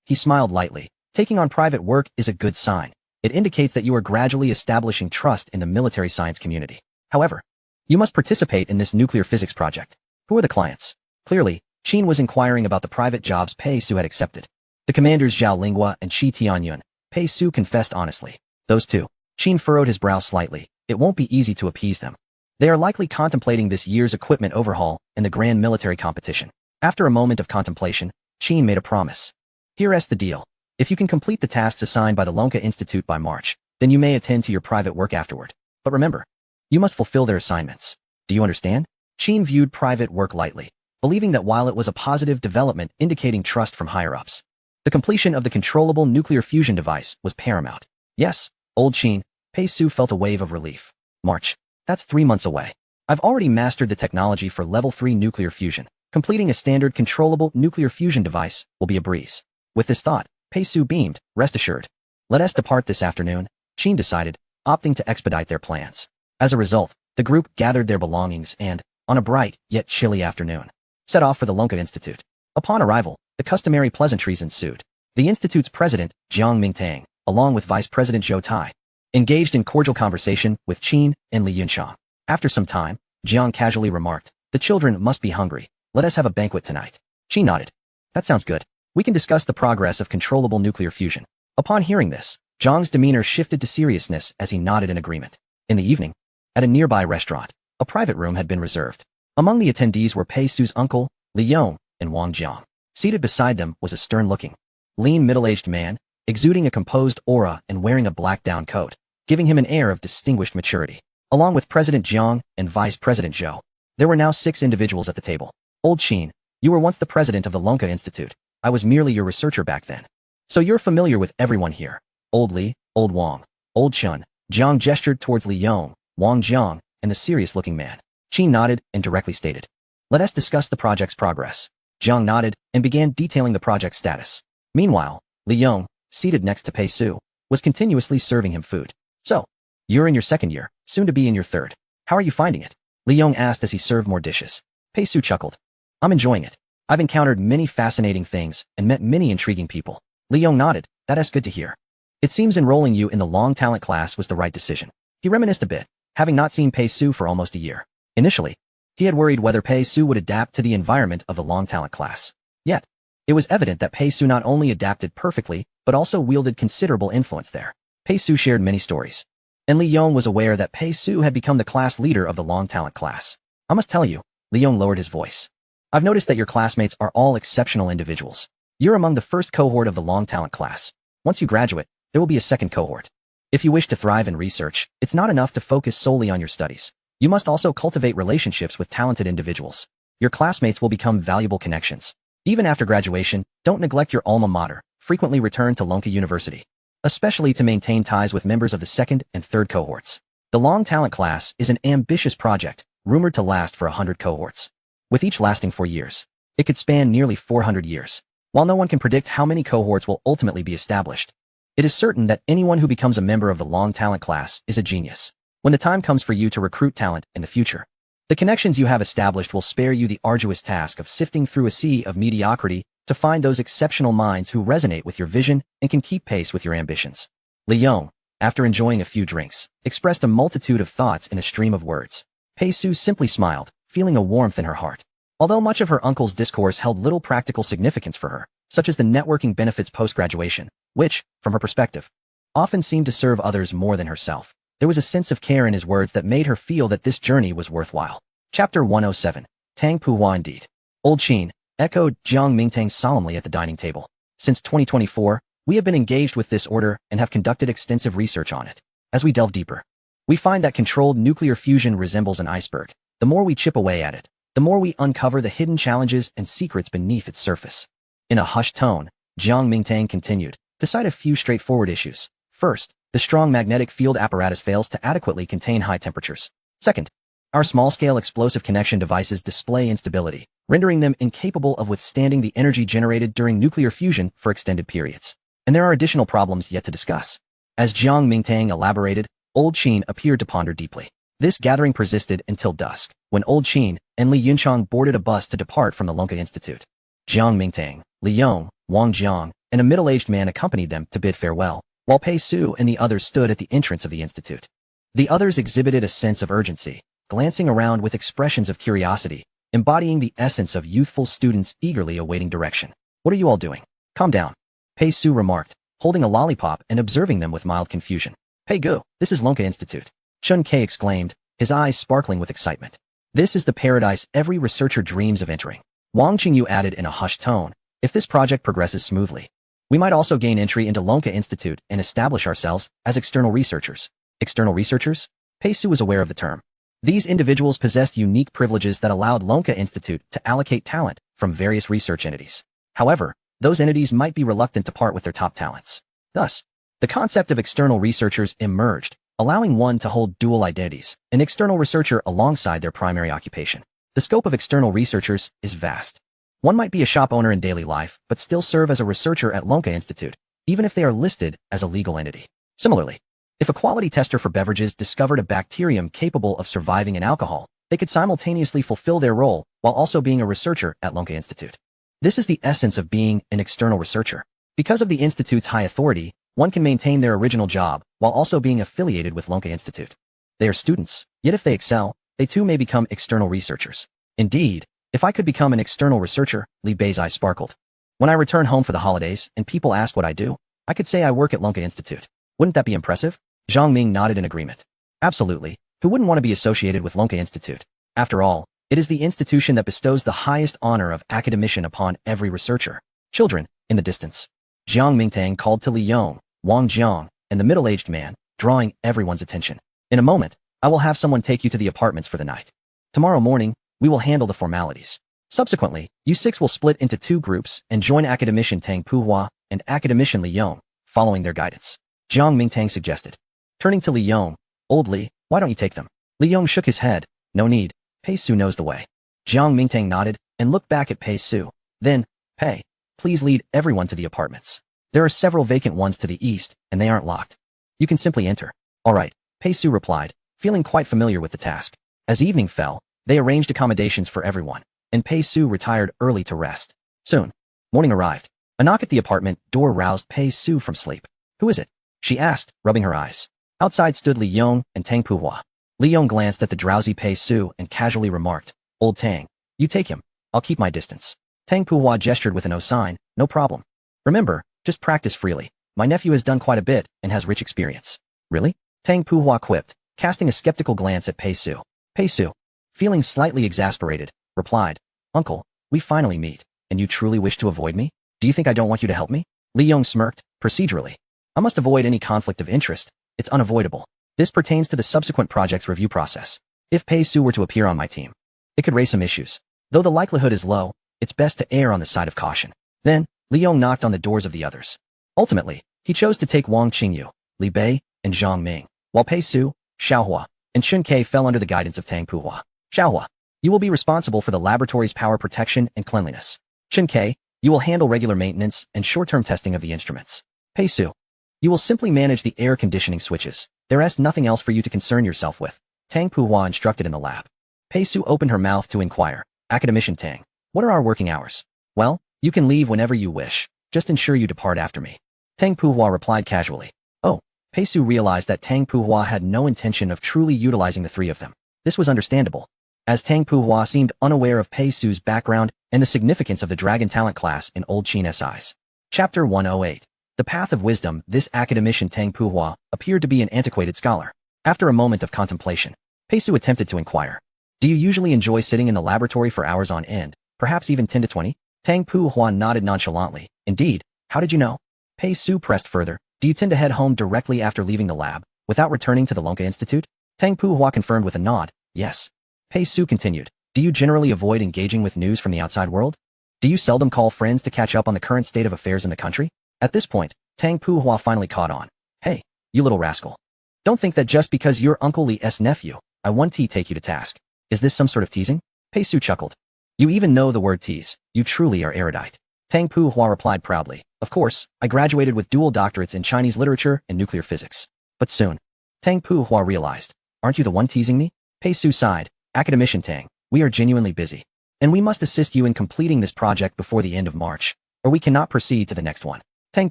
He smiled lightly. Taking on private work is a good sign. It indicates that you are gradually establishing trust in the military science community. However, you must participate in this nuclear physics project. Who are the clients? Clearly, Qin was inquiring about the private jobs Pei Su had accepted. The commanders Zhao Linghua and Qi Tianyun. Pei Su confessed honestly. Those two. Qin furrowed his brow slightly. It won't be easy to appease them. They are likely contemplating this year's equipment overhaul and the grand military competition. After a moment of contemplation, Qin made a promise. Here's the deal. If you can complete the tasks assigned by the Lonka Institute by March, then you may attend to your private work afterward. But remember, you must fulfill their assignments. Do you understand? Qin viewed private work lightly, believing that while it was a positive development indicating trust from higher-ups, the completion of the controllable nuclear fusion device was paramount. Yes, old Qin. Pei Su felt a wave of relief. March. That's 3 months away. I've already mastered the technology for level 3 nuclear fusion. Completing a standard controllable nuclear fusion device will be a breeze. With this thought, Pei Su beamed. Rest assured. Let us depart this afternoon, Qin decided, opting to expedite their plans. As a result, the group gathered their belongings and, on a bright yet chilly afternoon, set off for the Lonka Institute. Upon arrival, the customary pleasantries ensued. The institute's president, Jiang Mingtang, along with Vice President Zhou Tai, engaged in cordial conversation with Qin and Li Yunxiang. After some time, Jiang casually remarked, "The children must be hungry. Let us have a banquet tonight." Qin nodded. "That sounds good. We can discuss the progress of controllable nuclear fusion." Upon hearing this, Jiang's demeanor shifted to seriousness as he nodded in agreement. In the evening, at a nearby restaurant, a private room had been reserved. Among the attendees were Pei Su's uncle, Li Yong, and Wang Jiang. Seated beside them was a stern-looking, lean middle-aged man, exuding a composed aura and wearing a black down coat, giving him an air of distinguished maturity. Along with President Jiang and Vice President Zhou, there were now 6 individuals at the table. Old Qin, you were once the president of the Lonka Institute. I was merely your researcher back then. So you're familiar with everyone here. Old Li, Old Wang, Old Chun. Jiang gestured towards Li Yong, Wang Jiang, and the serious-looking man. Qin nodded and directly stated, "Let us discuss the project's progress." Jiang nodded and began detailing the project's status. Meanwhile, Li Yong, seated next to Pei Su, was continuously serving him food. "So, you're in your 2nd year, soon to be in your 3rd. How are you finding it?" Li Yong asked as he served more dishes. Pei Su chuckled. "I'm enjoying it. I've encountered many fascinating things and met many intriguing people." Li Yong nodded. "That is good to hear. It seems enrolling you in the long talent class was the right decision." He reminisced a bit, having not seen Pei Su for almost a year. Initially, he had worried whether Pei Su would adapt to the environment of the long talent class. Yet, it was evident that Pei Su not only adapted perfectly, but also wielded considerable influence there. Pei Su shared many stories, and Li Yong was aware that Pei Su had become the class leader of the long talent class. "I must tell you," Li Yong lowered his voice, "I've noticed that your classmates are all exceptional individuals. You're among the first cohort of the long talent class. Once you graduate, there will be a second cohort. If you wish to thrive in research, it's not enough to focus solely on your studies. You must also cultivate relationships with talented individuals. Your classmates will become valuable connections. Even after graduation, don't neglect your alma mater. Frequently return to Lonka University, especially to maintain ties with members of the 2nd and 3rd cohorts. The long talent class is an ambitious project, rumored to last for 100 cohorts. With each lasting 4 years, it could span nearly 400 years. While no one can predict how many cohorts will ultimately be established, it is certain that anyone who becomes a member of the long talent class is a genius. When the time comes for you to recruit talent in the future, the connections you have established will spare you the arduous task of sifting through a sea of mediocrity to find those exceptional minds who resonate with your vision and can keep pace with your ambitions." Li Yong, after enjoying a few drinks, expressed a multitude of thoughts in a stream of words. Pei Su simply smiled, feeling a warmth in her heart. Although much of her uncle's discourse held little practical significance for her, such as the networking benefits post-graduation, which, from her perspective, often seemed to serve others more than herself, there was a sense of care in his words that made her feel that this journey was worthwhile. Chapter 107. Tang Puhua indeed. Old Qin, echoed Jiang Mingtang solemnly at the dining table. "Since 2024, we have been engaged with this order and have conducted extensive research on it. As we delve deeper, we find that controlled nuclear fusion resembles an iceberg. The more we chip away at it, the more we uncover the hidden challenges and secrets beneath its surface." In a hushed tone, Jiang Mingtang continued, "To cite a few straightforward issues. First, the strong magnetic field apparatus fails to adequately contain high temperatures. Second, our small-scale explosive connection devices display instability, rendering them incapable of withstanding the energy generated during nuclear fusion for extended periods. And there are additional problems yet to discuss." As Jiang Mingtang elaborated, Old Qin appeared to ponder deeply. This gathering persisted until dusk, when Old Qin and Li Yunxiang boarded a bus to depart from the Lonka Institute. Jiang Mingtang, Li Yong, Wang Jiang, and a middle-aged man accompanied them to bid farewell, while Pei Su and the others stood at the entrance of the institute. The others exhibited a sense of urgency, glancing around with expressions of curiosity, embodying the essence of youthful students eagerly awaiting direction. What are you all doing? Calm down, Pei Su remarked, holding a lollipop and observing them with mild confusion. Pei Gu, this is Lonka Institute, Chun Kei exclaimed, his eyes sparkling with excitement. This is the paradise every researcher dreams of entering. Wang Qingyu added in a hushed tone, if this project progresses smoothly, we might also gain entry into Lonka Institute and establish ourselves as external researchers. External researchers? Pei Su was aware of the term. These individuals possessed unique privileges that allowed Lonka Institute to allocate talent from various research entities. However, those entities might be reluctant to part with their top talents. Thus, the concept of external researchers emerged, allowing one to hold dual identities, an external researcher alongside their primary occupation. The scope of external researchers is vast. One might be a shop owner in daily life, but still serve as a researcher at Lonka Institute, even if they are listed as a legal entity. Similarly, if a quality tester for beverages discovered a bacterium capable of surviving in alcohol, they could simultaneously fulfill their role while also being a researcher at Lonka Institute. This is the essence of being an external researcher. Because of the institute's high authority, one can maintain their original job while also being affiliated with Lonka Institute. They are students, yet if they excel, they too may become external researchers. Indeed, if I could become an external researcher, Li Bei's eyes sparkled. When I return home for the holidays and people ask what I do, I could say I work at Lonka Institute. Wouldn't that be impressive? Zhang Ming nodded in agreement. Absolutely. Who wouldn't want to be associated with Lonka Institute? After all, it is the institution that bestows the highest honor of academician upon every researcher. Children, in the distance. Jiang Mingtang called to Li Yong, Wang Jiang, and the middle-aged man, drawing everyone's attention. In a moment, I will have someone take you to the apartments for the night. Tomorrow morning, we will handle the formalities. Subsequently, you six will split into two groups and join academician Tang Puhua and academician Li Yong, following their guidance. Jiang Mingtang suggested. Turning to Li Yong, old Li, why don't you take them? Li Yong shook his head. No need, Pei Su knows the way. Jiang Mingtang nodded and looked back at Pei Su. Then, Pei, please lead everyone to the apartments. There are several vacant ones to the east, and they aren't locked. You can simply enter. All right, Pei Su replied, feeling quite familiar with the task. As evening fell, they arranged accommodations for everyone, and Pei Su retired early to rest. Soon, morning arrived. A knock at the apartment door roused Pei Su from sleep. Who is it? She asked, rubbing her eyes. Outside stood Li Yong and Tang Puhua. Li Yong glanced at the drowsy Pei Su and casually remarked, Old Tang, you take him. I'll keep my distance. Tang Puhua gestured with a no sign. No problem. Remember, just practice freely. My nephew has done quite a bit and has rich experience. Really? Tang Puhua quipped, casting a skeptical glance at Pei Su. Pei Su, feeling slightly exasperated, replied, Uncle, we finally meet, and you truly wish to avoid me? Do you think I don't want you to help me? Li Yong smirked, procedurally. I must avoid any conflict of interest. It's unavoidable. This pertains to the subsequent project's review process. If Pei Su were to appear on my team, it could raise some issues. Though the likelihood is low, it's best to err on the side of caution. Then, Li Yong knocked on the doors of the others. Ultimately, he chose to take Wang Qingyu, Li Bei, and Zhang Ming, while Pei Su, Xiaohua, and Chun Kei fell under the guidance of Tang Puhua. Xiaohua, you will be responsible for the laboratory's power protection and cleanliness. Chun Kei, you will handle regular maintenance and short-term testing of the instruments. Pei Su, you will simply manage the air conditioning switches. There is nothing else for you to concern yourself with. Tang Puhua instructed in the lab. Pei Su opened her mouth to inquire. Academician Tang, what are our working hours? Well, you can leave whenever you wish. Just ensure you depart after me. Tang Puhua replied casually. Oh, Pei Su realized that Tang Puhua had no intention of truly utilizing the three of them. This was understandable, as Tang Puhua seemed unaware of Pei Su's background and the significance of the Dragon Talent class in Old Qin's eyes. Chapter 108. The Path of Wisdom. This academician Tang Puhua appeared to be an antiquated scholar. After a moment of contemplation, Pei Su attempted to inquire. Do you usually enjoy sitting in the laboratory for hours on end, perhaps even 10 to 20? Tang Puhua nodded nonchalantly. Indeed, how did you know? Pei Su pressed further. Do you tend to head home directly after leaving the lab, without returning to the Lonka Institute? Tang Puhua confirmed with a nod. Yes. Pei Su continued. Do you generally avoid engaging with news from the outside world? Do you seldom call friends to catch up on the current state of affairs in the country? At this point, Tang Puhua finally caught on. Hey, you little rascal. Don't think that just because you're Uncle Li's nephew, I want to take you to task. Is this some sort of teasing? Pei Su chuckled. You even know the word tease. You truly are erudite. Tang Puhua replied proudly. Of course, I graduated with dual doctorates in Chinese literature and nuclear physics. But soon, Tang Puhua realized. Aren't you the one teasing me? Pei Su sighed. Academician Tang, we are genuinely busy, and we must assist you in completing this project before the end of March, or we cannot proceed to the next one. Tang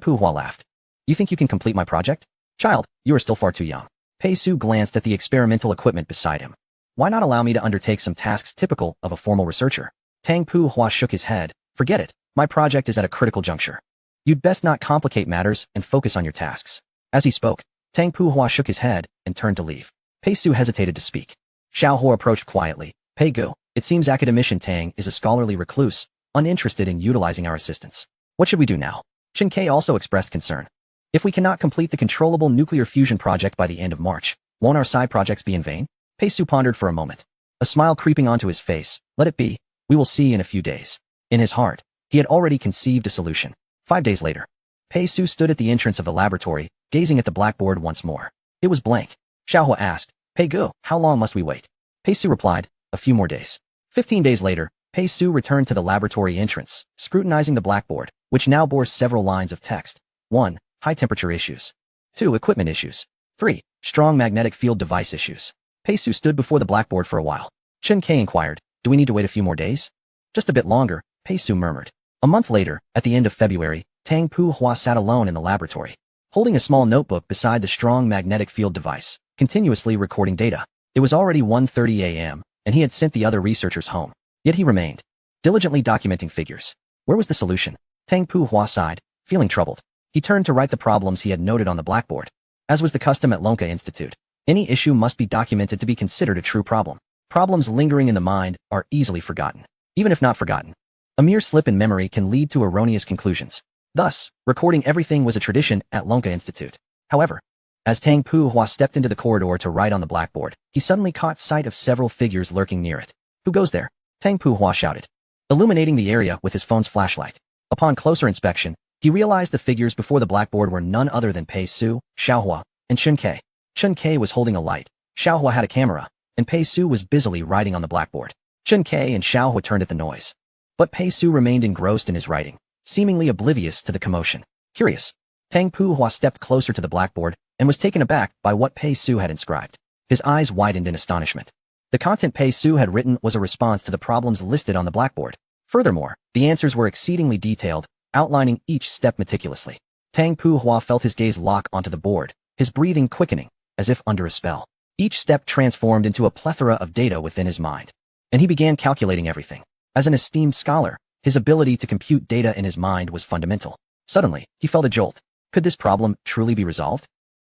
Puhua laughed. You think you can complete my project? Child, you are still far too young. Pei Su glanced at the experimental equipment beside him. Why not allow me to undertake some tasks typical of a formal researcher? Tang Puhua shook his head. Forget it. My project is at a critical juncture. You'd best not complicate matters and focus on your tasks. As he spoke, Tang Puhua shook his head and turned to leave. Pei Su hesitated to speak. Xiao Hua approached quietly. Pei Gu, it seems Academician Tang is a scholarly recluse, uninterested in utilizing our assistance. What should we do now? Chen Ke also expressed concern. If we cannot complete the controllable nuclear fusion project by the end of March, won't our side projects be in vain? Pei Su pondered for a moment. A smile creeping onto his face. Let it be. We will see in a few days. In his heart, he had already conceived a solution. 5 days later, Pei Su stood at the entrance of the laboratory, gazing at the blackboard once more. It was blank. Xiao Hua asked, Pei Gu, how long must we wait? Pei Su replied, a few more days. 15 days later, Pei Su returned to the laboratory entrance, scrutinizing the blackboard, which now bore several lines of text. 1. High-temperature issues. 2. Equipment issues. 3. Strong magnetic field device issues. Pei Su stood before the blackboard for a while. Chen Ke inquired, do we need to wait a few more days? Just a bit longer, Pei Su murmured. A month later, at the end of February, Tang Puhua sat alone in the laboratory, holding a small notebook beside the strong magnetic field device, continuously recording data. It was already 1:30 a.m., and he had sent the other researchers home. Yet he remained, diligently documenting figures. Where was the solution? Tang Puhua sighed, feeling troubled. He turned to write the problems he had noted on the blackboard. As was the custom at Lonka Institute, any issue must be documented to be considered a true problem. Problems lingering in the mind are easily forgotten. Even if not forgotten, a mere slip in memory can lead to erroneous conclusions. Thus, recording everything was a tradition at Lonka Institute. However, as Tang Puhua stepped into the corridor to write on the blackboard, he suddenly caught sight of several figures lurking near it. Who goes there? Tang Puhua shouted, illuminating the area with his phone's flashlight. Upon closer inspection, he realized the figures before the blackboard were none other than Pei Su, Xiao Hua, and Chen Ke. Chen Ke was holding a light, Xiao Hua had a camera, and Pei Su was busily writing on the blackboard. Chen Ke and Xiao Hua turned at the noise. But Pei Su remained engrossed in his writing, seemingly oblivious to the commotion. Curious, Tang Puhua stepped closer to the blackboard and was taken aback by what Pei Su had inscribed. His eyes widened in astonishment. The content Pei Su had written was a response to the problems listed on the blackboard. Furthermore, the answers were exceedingly detailed, outlining each step meticulously. Tang Puhua felt his gaze lock onto the board, his breathing quickening, as if under a spell. Each step transformed into a plethora of data within his mind, and he began calculating everything. As an esteemed scholar, his ability to compute data in his mind was fundamental. Suddenly, he felt a jolt. Could this problem truly be resolved?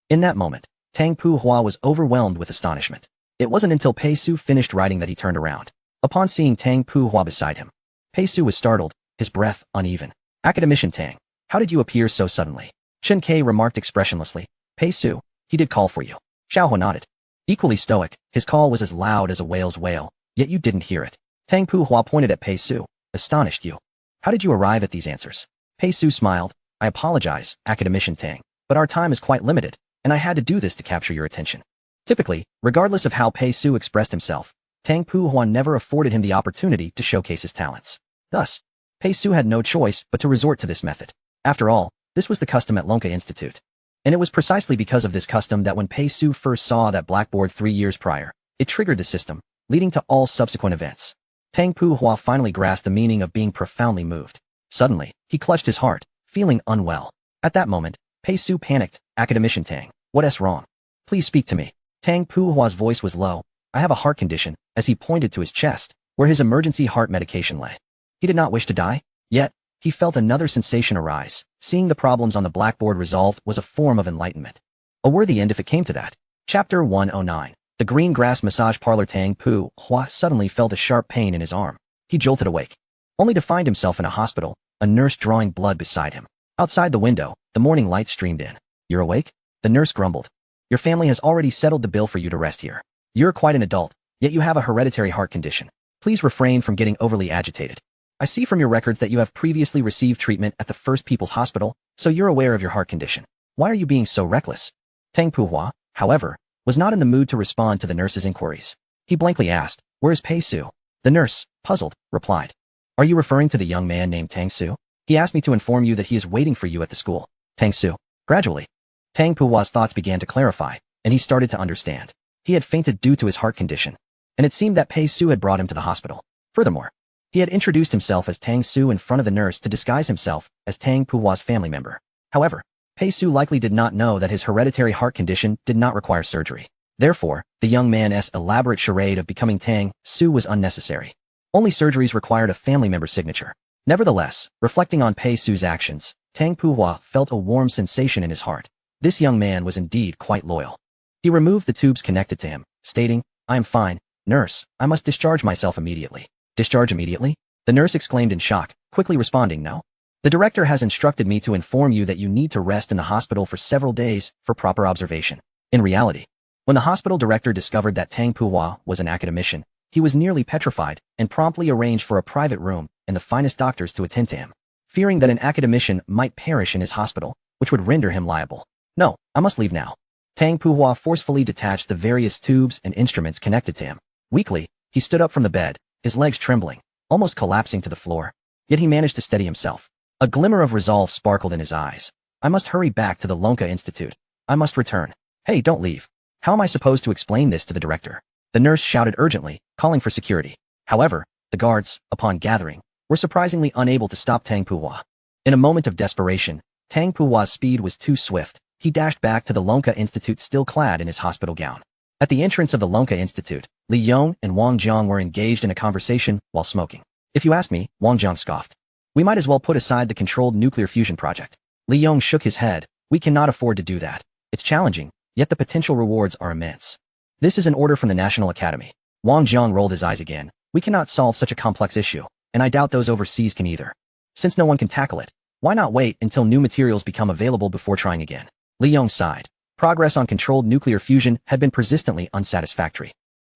In that moment, Tang Puhua was overwhelmed with astonishment. It wasn't until Pei Su finished writing that he turned around. Upon seeing Tang Puhua beside him, Pei Su was startled, his breath uneven. Academician Tang, how did you appear so suddenly? Chen Ke remarked expressionlessly. Pei Su, he did call for you. Xiao Hua nodded. Equally stoic, his call was as loud as a whale's wail, yet you didn't hear it. Tang Puhua pointed at Pei Su, astonished you. How did you arrive at these answers? Pei Su smiled. I apologize, Academician Tang, but our time is quite limited, and I had to do this to capture your attention. Typically, regardless of how Pei Su expressed himself, Tang Puhua never afforded him the opportunity to showcase his talents. Thus, Pei Su had no choice but to resort to this method. After all, this was the custom at Lonka Institute. And it was precisely because of this custom that when Pei Su first saw that blackboard 3 years prior, it triggered the system, leading to all subsequent events. Tang Puhua finally grasped the meaning of being profoundly moved. Suddenly, he clutched his heart, feeling unwell. At that moment, Pei Su panicked. Academician Tang, what's wrong? Please speak to me. Tang Puhua's voice was low. I have a heart condition, as he pointed to his chest, where his emergency heart medication lay. He did not wish to die, yet, he felt another sensation arise. Seeing the problems on the blackboard resolved was a form of enlightenment. A worthy end if it came to that. Chapter 109. The green grass massage parlor. Tang Puhua suddenly felt a sharp pain in his arm. He jolted awake, only to find himself in a hospital, a nurse drawing blood beside him. Outside the window, the morning light streamed in. You're awake? The nurse grumbled. Your family has already settled the bill for you to rest here. You're quite an adult, yet you have a hereditary heart condition. Please refrain from getting overly agitated. I see from your records that you have previously received treatment at the First People's Hospital, so you're aware of your heart condition. Why are you being so reckless? Tang Puhua, however, was not in the mood to respond to the nurse's inquiries. He blankly asked, where's Pei Su? The nurse, puzzled, replied. Are you referring to the young man named Tang Su? He asked me to inform you that he is waiting for you at the school. Tang Su. Gradually, Tang Puhua's thoughts began to clarify, and he started to understand. He had fainted due to his heart condition, and it seemed that Pei Su had brought him to the hospital. Furthermore, he had introduced himself as Tang Su in front of the nurse to disguise himself as Tang Puhua's family member. However, Pei Su likely did not know that his hereditary heart condition did not require surgery. Therefore, the young man's elaborate charade of becoming Tang Su was unnecessary. Only surgeries required a family member's signature. Nevertheless, reflecting on Pei Su's actions, Tang Puhua felt a warm sensation in his heart. This young man was indeed quite loyal. He removed the tubes connected to him, stating, "I am fine, nurse, I must discharge myself immediately." "Discharge immediately?" The nurse exclaimed in shock, quickly responding, "No. The director has instructed me to inform you that you need to rest in the hospital for several days for proper observation." In reality, when the hospital director discovered that Tang Puhua was an academician, he was nearly petrified and promptly arranged for a private room and the finest doctors to attend to him, fearing that an academician might perish in his hospital, which would render him liable. "No, I must leave now." Tang Puhua forcefully detached the various tubes and instruments connected to him. Weakly, he stood up from the bed, his legs trembling, almost collapsing to the floor. Yet he managed to steady himself. A glimmer of resolve sparkled in his eyes. "I must hurry back to the Lonka Institute. I must return." "Hey, don't leave. How am I supposed to explain this to the director?" The nurse shouted urgently, calling for security. However, the guards, upon gathering, were surprisingly unable to stop Tang Puhua. In a moment of desperation, Tang Puhua's speed was too swift. He dashed back to the Lonka Institute still clad in his hospital gown. At the entrance of the Lonka Institute, Li Yong and Wang Jiang were engaged in a conversation while smoking. "If you ask me," Wang Jiang scoffed, "we might as well put aside the controlled nuclear fusion project." Li Yong shook his head. "We cannot afford to do that. It's challenging, yet the potential rewards are immense." "This is an order from the National Academy." Wang Jiang rolled his eyes again. "We cannot solve such a complex issue, and I doubt those overseas can either. Since no one can tackle it, why not wait until new materials become available before trying again?" Li Yong sighed. Progress on controlled nuclear fusion had been persistently unsatisfactory.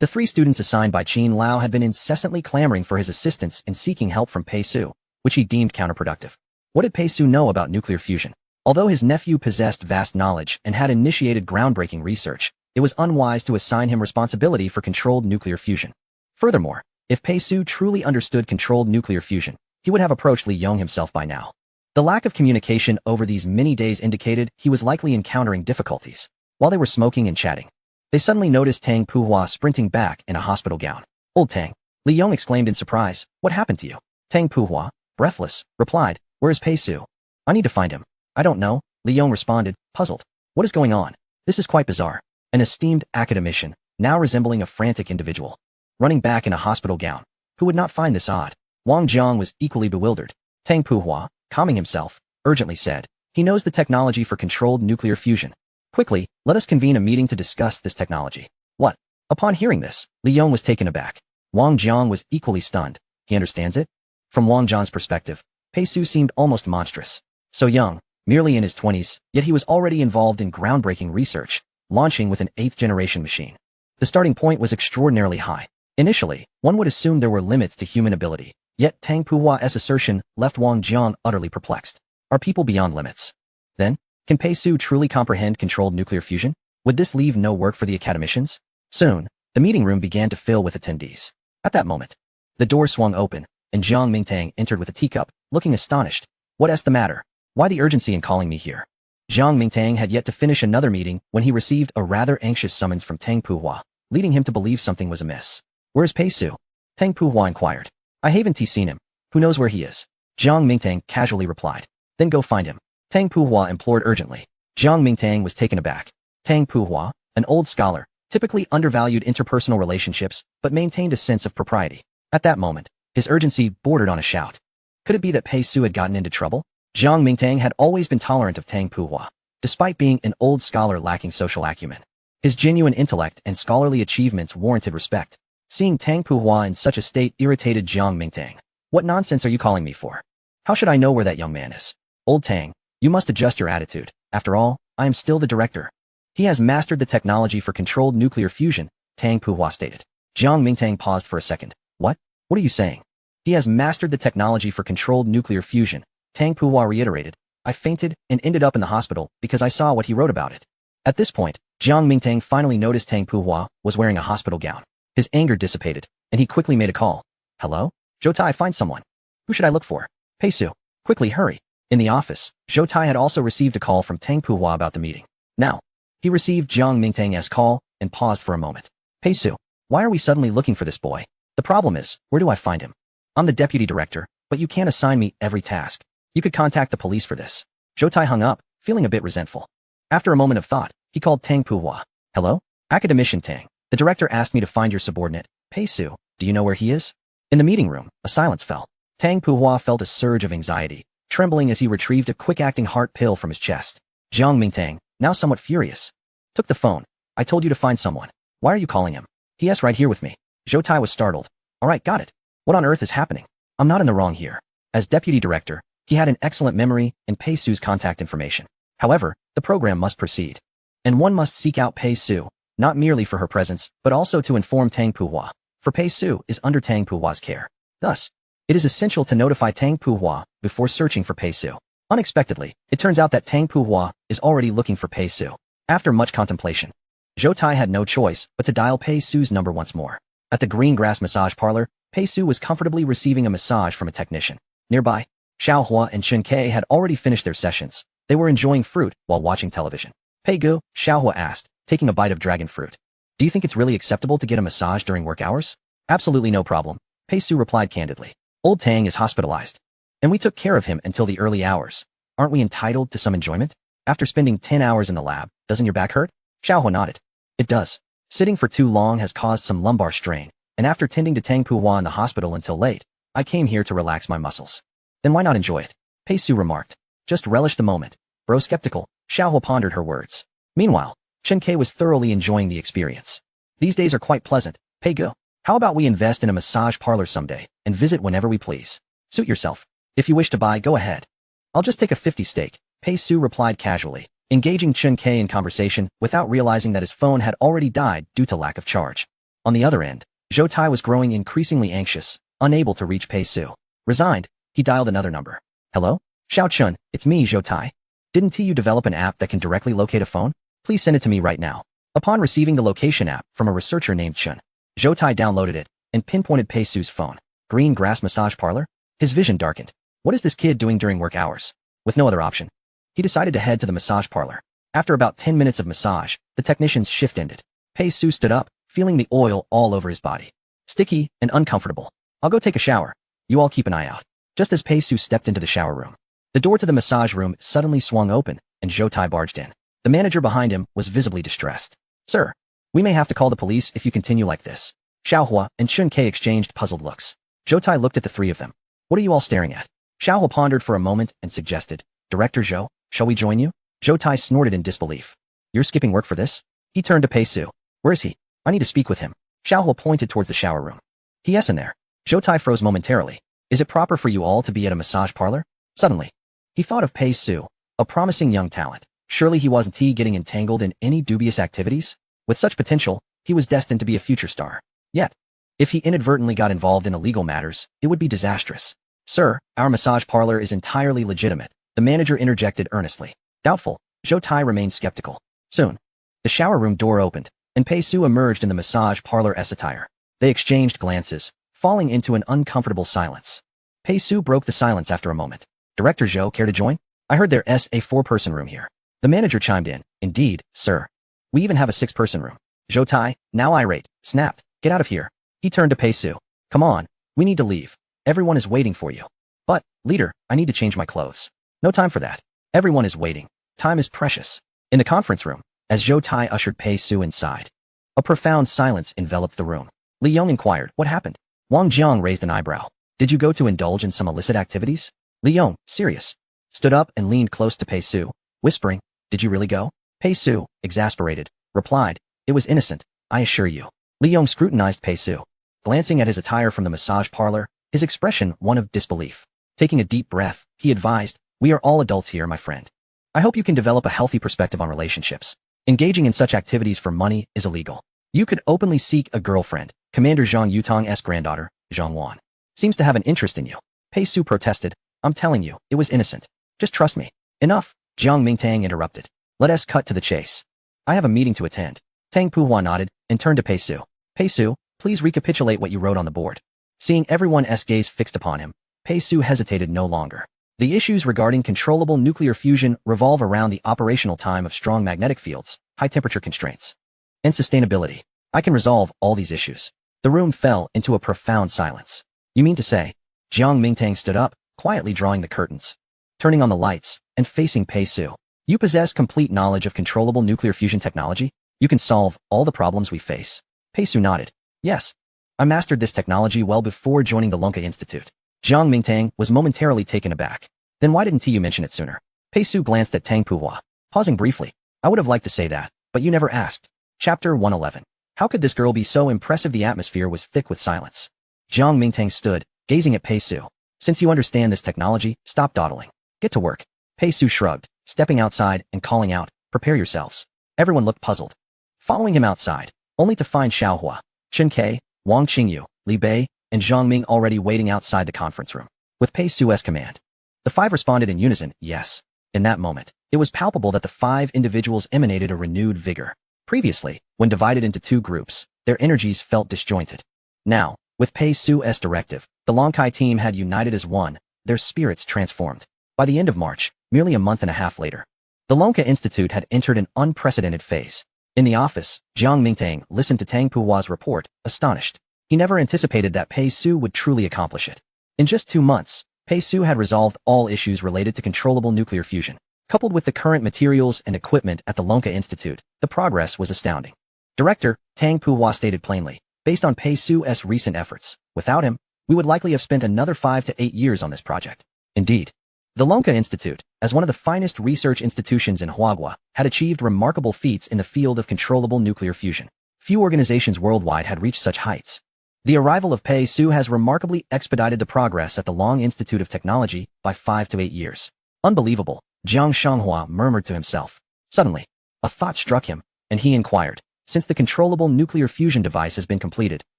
The 3 students assigned by Qin Lao had been incessantly clamoring for his assistance in seeking help from Pei Su, which he deemed counterproductive. What did Pei Su know about nuclear fusion? Although his nephew possessed vast knowledge and had initiated groundbreaking research, it was unwise to assign him responsibility for controlled nuclear fusion. Furthermore, if Pei Su truly understood controlled nuclear fusion, he would have approached Li Yong himself by now. The lack of communication over these many days indicated he was likely encountering difficulties. While they were smoking and chatting, they suddenly noticed Tang Puhua sprinting back in a hospital gown. "Old Tang," Li Yong exclaimed in surprise, "what happened to you?" Tang Puhua, breathless, replied, "Where is Pei Su? I need to find him." "I don't know," Li Yong responded, puzzled. "What is going on? This is quite bizarre. An esteemed academician, now resembling a frantic individual, running back in a hospital gown. Who would not find this odd?" Wang Jiang was equally bewildered. Tang Puhua, calming himself, urgently said, "He knows the technology for controlled nuclear fusion. Quickly, let us convene a meeting to discuss this technology." "What?" Upon hearing this, Li Yong was taken aback. Wang Jiang was equally stunned. He understands it? From Wang Jiang's perspective, Pei Su seemed almost monstrous. So young, merely in his 20s, yet he was already involved in groundbreaking research, launching with an 8th-generation machine. The starting point was extraordinarily high. Initially, one would assume there were limits to human ability, yet Tang Puhua's assertion left Wang Jiang utterly perplexed. Are people beyond limits? Then, can Pei Su truly comprehend controlled nuclear fusion? Would this leave no work for the academicians? Soon, the meeting room began to fill with attendees. At that moment, the door swung open, and Jiang Mingtang entered with a teacup, looking astonished. "What's the matter? Why the urgency in calling me here?" Jiang Mingtang had yet to finish another meeting when he received a rather anxious summons from Tang Puhua, leading him to believe something was amiss. "Where's Pei Su?" Tang Puhua inquired. "I haven't seen him. Who knows where he is?" Jiang Mingtang casually replied. "Then go find him." Tang Puhua implored urgently. Jiang Mingtang was taken aback. Tang Puhua, an old scholar, typically undervalued interpersonal relationships, but maintained a sense of propriety. At that moment, his urgency bordered on a shout. Could it be that Pei Su had gotten into trouble? Jiang Mingtang had always been tolerant of Tang Puhua, despite being an old scholar lacking social acumen. His genuine intellect and scholarly achievements warranted respect. Seeing Tang Puhua in such a state irritated Jiang Mingtang. "What nonsense are you calling me for? How should I know where that young man is?" "Old Tang, you must adjust your attitude. After all, I am still the director." "He has mastered the technology for controlled nuclear fusion," Tang Puhua stated. Jiang Mingtang paused for a second. What? What are you saying?" "He has mastered the technology for controlled nuclear fusion," Tang Puhua reiterated. "I fainted and ended up in the hospital because I saw what he wrote about it." At this point, Jiang Mingtang finally noticed Tang Puhua was wearing a hospital gown. His anger dissipated, and he quickly made a call. "Hello? Zhou Tai, find someone. Who should I look for?" "Pei Su. Quickly, hurry." In the office, Zhou Tai had also received a call from Tang Puhua about the meeting. Now, he received Jiang Mingtang's call and paused for a moment. "Pei Su, why are we suddenly looking for this boy? The problem is, where do I find him? I'm the deputy director, but you can't assign me every task. You could contact the police for this." Zhou Tai hung up, feeling a bit resentful. After a moment of thought, he called Tang Puhua. Hello? Academician Tang. The director asked me to find your subordinate, Pei Su. Do you know where he is? In the meeting room, a silence fell. Tang Puhua felt a surge of anxiety, trembling as he retrieved a quick-acting heart pill from his chest. Jiang Mingtang, now somewhat furious, took the phone. I told you to find someone. Why are you calling him? He right here with me. Zhou Tai was startled. All right, got it. What on earth is happening? I'm not in the wrong here. As deputy director, he had an excellent memory and Pei Su's contact information. However, the program must proceed. And one must seek out Pei Su, not merely for her presence, but also to inform Tang Puhua, for Pei Su is under Tang Puhua's care. Thus, it is essential to notify Tang Puhua before searching for Pei Su. Unexpectedly, it turns out that Tang Puhua is already looking for Pei Su. After much contemplation, Zhou Tai had no choice but to dial Pei Su's number once more. At the Green Grass Massage Parlor, Pei Su was comfortably receiving a massage from a technician. Nearby, Xiao Hua and Chun Kei had already finished their sessions. They were enjoying fruit while watching television. Pei Gu, Xiao Hua asked, taking a bite of dragon fruit. Do you think it's really acceptable to get a massage during work hours? Absolutely no problem, Pei Su replied candidly. Old Tang is hospitalized, and we took care of him until the early hours. Aren't we entitled to some enjoyment? After spending 10 hours in the lab, doesn't your back hurt? Xiao Hua nodded. It does. Sitting for too long has caused some lumbar strain, and after tending to Tang Puhua in the hospital until late, I came here to relax my muscles. Then why not enjoy it? Pei Su remarked. Just relish the moment. Bro skeptical, Xiao Hua pondered her words. Meanwhile, Chen Kei was thoroughly enjoying the experience. These days are quite pleasant. Pei Gu, how about we invest in a massage parlor someday and visit whenever we please? Suit yourself. If you wish to buy, go ahead. I'll just take a 50 stake, Pei Su replied casually, engaging Chen Kei in conversation without realizing that his phone had already died due to lack of charge. On the other end, Zhou Tai was growing increasingly anxious, unable to reach Pei Su. Resigned, he dialed another number. Hello? Xiao Chun, it's me, Zhou Tai. Didn't you develop an app that can directly locate a phone? Please send it to me right now. Upon receiving the location app from a researcher named Chun, Zhou Tai downloaded it and pinpointed Pei Su's phone. Green Grass Massage Parlor? His vision darkened. What is this kid doing during work hours? With no other option, he decided to head to the massage parlor. After about 10 minutes of massage, the technician's shift ended. Pei Su stood up, feeling the oil all over his body. Sticky and uncomfortable. I'll go take a shower. You all keep an eye out. Just as Pei Su stepped into the shower room, the door to the massage room suddenly swung open, and Zhou Tai barged in. The manager behind him was visibly distressed. Sir, we may have to call the police if you continue like this. Xiao Hua and Chun Kei exchanged puzzled looks. Zhou Tai looked at the three of them. What are you all staring at? Xiao Hua pondered for a moment and suggested, Director Zhou, shall we join you? Zhou Tai snorted in disbelief. You're skipping work for this? He turned to Pei Su. Where is he? I need to speak with him. Xiao Hua pointed towards the shower room. Yes, in there. Zhou Tai froze momentarily. Is it proper for you all to be at a massage parlor? Suddenly, he thought of Pei Su, a promising young talent. Surely he wasn't getting entangled in any dubious activities? With such potential, he was destined to be a future star. Yet, if he inadvertently got involved in illegal matters, it would be disastrous. Sir, our massage parlor is entirely legitimate, the manager interjected earnestly. Doubtful, Zhou Tai remained skeptical. Soon, the shower room door opened, and Pei Su emerged in the massage parlor-esque attire. They exchanged glances, falling into an uncomfortable silence. Pei Su broke the silence after a moment. Director Zhou, care to join? I heard there's a 4-person room here. The manager chimed in. Indeed, sir. We even have a 6-person room. Zhou Tai, now irate, snapped. Get out of here. He turned to Pei Su. Come on, we need to leave. Everyone is waiting for you. But, leader, I need to change my clothes. No time for that. Everyone is waiting. Time is precious. In the conference room, as Zhou Tai ushered Pei Su inside, a profound silence enveloped the room. Li Yong inquired, what happened? Wang Jiang raised an eyebrow. Did you go to indulge in some illicit activities? Li Yong, serious, stood up and leaned close to Pei Su, whispering, did you really go? Pei Su, exasperated, replied, it was innocent, I assure you. Li Yong scrutinized Pei Su, glancing at his attire from the massage parlor, his expression one of disbelief. Taking a deep breath, he advised, we are all adults here, my friend. I hope you can develop a healthy perspective on relationships. Engaging in such activities for money is illegal. You could openly seek a girlfriend. Commander Zhang Yutong's granddaughter, Zhang Wan, seems to have an interest in you. Pei Su protested, I'm telling you, it was innocent. Just trust me. Enough, Jiang Mingtang interrupted. Let us cut to the chase. I have a meeting to attend. Tang Puhua nodded and turned to Pei Su. Pei Su, please recapitulate what you wrote on the board. Seeing everyone's gaze fixed upon him, Pei Su hesitated no longer. The issues regarding controllable nuclear fusion revolve around the operational time of strong magnetic fields, high-temperature constraints, and sustainability. I can resolve all these issues. The room fell into a profound silence. You mean to say? Jiang Mingtang stood up, quietly drawing the curtains. turning on the lights, and facing Pei Su. You possess complete knowledge of controllable nuclear fusion technology? You can solve all the problems we face. Pei Su nodded. Yes. I mastered this technology well before joining the Lonka Institute. Jiang Mingtang was momentarily taken aback. Then why didn't you mention it sooner? Pei Su glanced at Tang Puhua, pausing briefly. I would have liked to say that, but you never asked. Chapter 111. How could this girl be so impressive? The atmosphere was thick with silence. Jiang Mingtang stood, gazing at Pei Su. Since you understand this technology, stop dawdling. Get to work. Pei Su shrugged, stepping outside and calling out, prepare yourselves. Everyone looked puzzled. Following him outside, only to find Xiaohua, Chen Kai, Wang Qingyu, Li Bei, and Zhang Ming already waiting outside the conference room. With Pei Su's command, the five responded in unison, yes. In that moment, it was palpable that the five individuals emanated a renewed vigor. Previously, when divided into two groups, their energies felt disjointed. Now, with Pei Su's directive, the Lonkai team had united as one, their spirits transformed. By the end of March, merely a month and a half later, the Lonka Institute had entered an unprecedented phase. In the office, Jiang Mingtang listened to Tang Puhua's report, astonished. He never anticipated that Pei Su would truly accomplish it. In just 2 months, Pei Su had resolved all issues related to controllable nuclear fusion. Coupled with the current materials and equipment at the Lonka Institute, the progress was astounding. Director Tang Puhua stated plainly, based on Pei Su's recent efforts, without him, we would likely have spent another 5 to 8 years on this project. Indeed, the Lonka Institute, as one of the finest research institutions in Huagua, had achieved remarkable feats in the field of controllable nuclear fusion. Few organizations worldwide had reached such heights. The arrival of Pei Su has remarkably expedited the progress at the Long Institute of Technology by 5 to 8 years. Unbelievable, Jiang Shanghua murmured to himself. Suddenly, a thought struck him, and he inquired, since the controllable nuclear fusion device has been completed,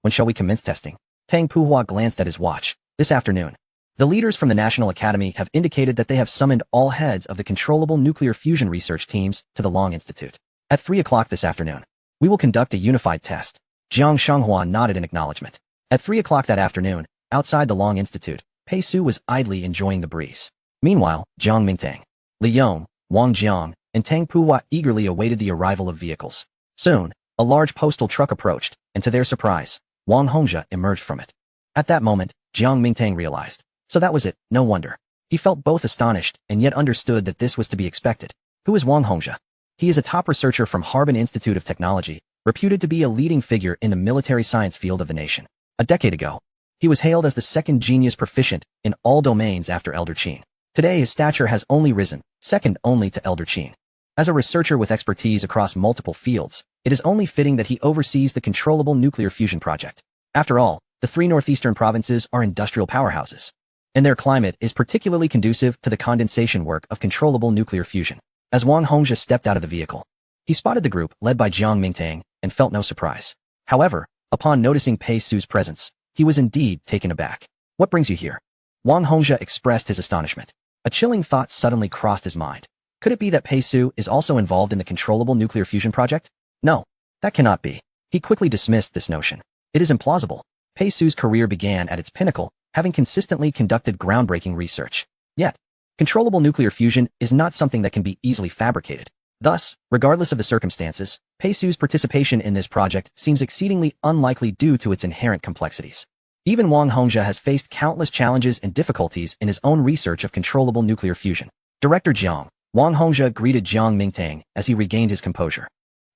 when shall we commence testing? Tang Puhua glanced at his watch. This afternoon. The leaders from the National Academy have indicated that they have summoned all heads of the controllable nuclear fusion research teams to the Long Institute. At 3 o'clock this afternoon, we will conduct a unified test. Jiang Shanghua nodded in acknowledgement. At 3 o'clock that afternoon, outside the Long Institute, Pei Su was idly enjoying the breeze. Meanwhile, Jiang Mingtang, Li Yong, Wang Jiang, and Tang Puhua eagerly awaited the arrival of vehicles. Soon, a large postal truck approached, and to their surprise, Wang Hongzhe emerged from it. At that moment, Jiang Mingtang realized. So that was it, no wonder. He felt both astonished and yet understood that this was to be expected. Who is Wang Hongzhe? He is a top researcher from Harbin Institute of Technology, reputed to be a leading figure in the military science field of the nation. A decade ago, he was hailed as the second genius proficient in all domains after Elder Qin. Today his stature has only risen, second only to Elder Qin. As a researcher with expertise across multiple fields, it is only fitting that he oversees the controllable nuclear fusion project. After all, the 3 northeastern provinces are industrial powerhouses, and their climate is particularly conducive to the condensation work of controllable nuclear fusion. As Wang Hongzhe stepped out of the vehicle, he spotted the group led by Jiang Mingtang and felt no surprise. However, upon noticing Pei Su's presence, he was indeed taken aback. What brings you here? Wang Hongzhe expressed his astonishment. A chilling thought suddenly crossed his mind. Could it be that Pei Su is also involved in the controllable nuclear fusion project? No, that cannot be. He quickly dismissed this notion. It is implausible. Pei Su's career began at its pinnacle, having consistently conducted groundbreaking research. Yet, controllable nuclear fusion is not something that can be easily fabricated. Thus, regardless of the circumstances, Pei Su's participation in this project seems exceedingly unlikely due to its inherent complexities. Even Wang Hongzhe has faced countless challenges and difficulties in his own research of controllable nuclear fusion. Director Jiang, Wang Hongzhe greeted Jiang Mingtang as he regained his composure.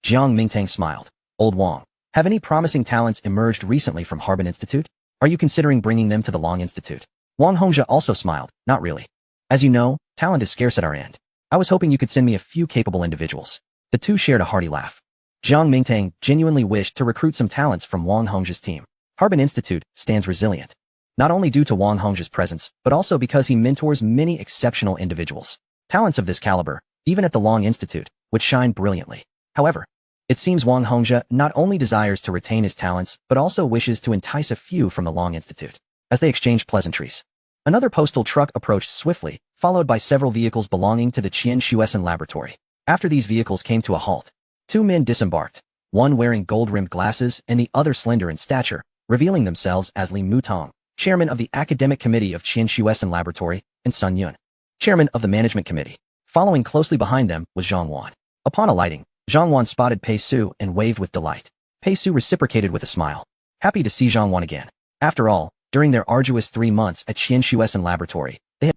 Jiang Mingtang smiled. Old Wang, have any promising talents emerged recently from Harbin Institute? Are you considering bringing them to the Long Institute? Wang Hongzhe also smiled. Not really. As you know, talent is scarce at our end. I was hoping you could send me a few capable individuals. The two shared a hearty laugh. Jiang Mingtang genuinely wished to recruit some talents from Wang Hongzhe's team. Harbin Institute stands resilient, not only due to Wang Hongzhe's presence, but also because he mentors many exceptional individuals. Talents of this caliber, even at the Long Institute, would shine brilliantly. However, it seems Wang Hongzhe not only desires to retain his talents, but also wishes to entice a few from the Long Institute. As they exchanged pleasantries, another postal truck approached swiftly, followed by several vehicles belonging to the Qian Shuesan laboratory. After these vehicles came to a halt, 2 men disembarked, one wearing gold-rimmed glasses and the other slender in stature, revealing themselves as Li Mutong, chairman of the academic committee of Qian Shuesan laboratory, and Sun Yun, chairman of the management committee. Following closely behind them was Zhang Wan. Upon alighting, Zhang Wan spotted Pei Su and waved with delight. Pei Su reciprocated with a smile. Happy to see Zhang Wan again. After all, during their arduous 3 months at Qian Shuesan laboratory,